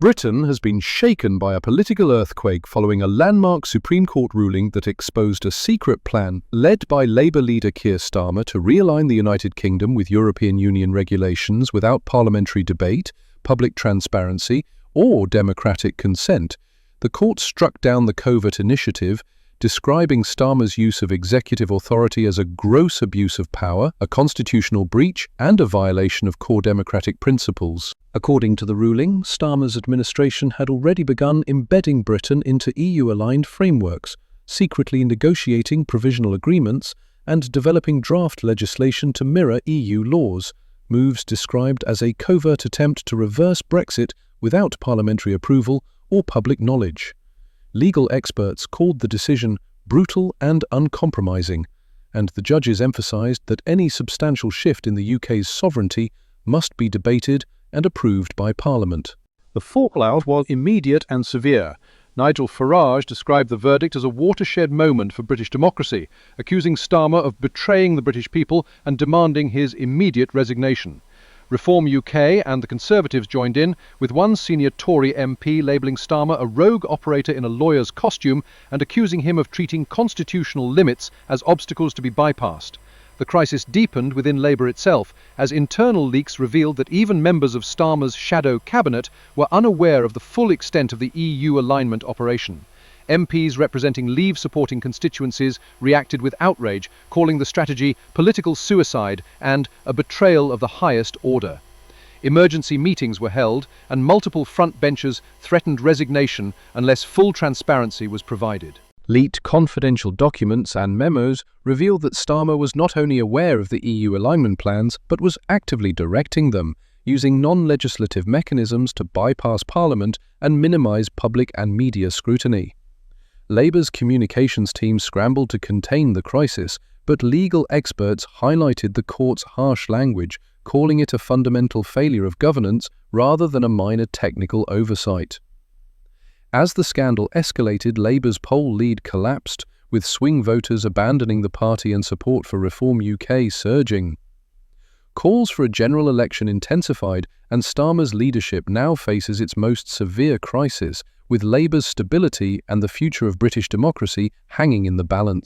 Britain has been shaken by a political earthquake following a landmark Supreme Court ruling that exposed a secret plan led by Labour leader Keir Starmer to realign the United Kingdom with European Union regulations without parliamentary debate, public transparency, or democratic consent. The court struck down the covert initiative, describing Starmer's use of executive authority as a gross abuse of power, a constitutional breach, and a violation of core democratic principles. According to the ruling, Starmer's administration had already begun embedding Britain into EU-aligned frameworks, secretly negotiating provisional agreements, and developing draft legislation to mirror EU laws, moves described as a covert attempt to reverse Brexit without parliamentary approval or public knowledge. Legal experts called the decision brutal and uncompromising, and the judges emphasised that any substantial shift in the UK's sovereignty must be debated and approved by Parliament. The fallout was immediate and severe. Nigel Farage described the verdict as a watershed moment for British democracy, accusing Starmer of betraying the British people and demanding his immediate resignation. Reform UK and the Conservatives joined in, with one senior Tory MP labelling Starmer a rogue operator in a lawyer's costume and accusing him of treating constitutional limits as obstacles to be bypassed. The crisis deepened within Labour itself, as internal leaks revealed that even members of Starmer's shadow cabinet were unaware of the full extent of the EU alignment operation. MPs representing Leave-supporting constituencies reacted with outrage, calling the strategy political suicide and a betrayal of the highest order. Emergency meetings were held, and multiple front benchers threatened resignation unless full transparency was provided. Leaked confidential documents and memos revealed that Starmer was not only aware of the EU alignment plans, but was actively directing them, using non-legislative mechanisms to bypass Parliament and minimise public and media scrutiny. Labour's communications team scrambled to contain the crisis, but legal experts highlighted the court's harsh language, calling it a fundamental failure of governance rather than a minor technical oversight. As the scandal escalated, Labour's poll lead collapsed, with swing voters abandoning the party and support for Reform UK surging. Calls for a general election intensified, and Starmer's leadership now faces its most severe crisis, with Labour's stability and the future of British democracy hanging in the balance.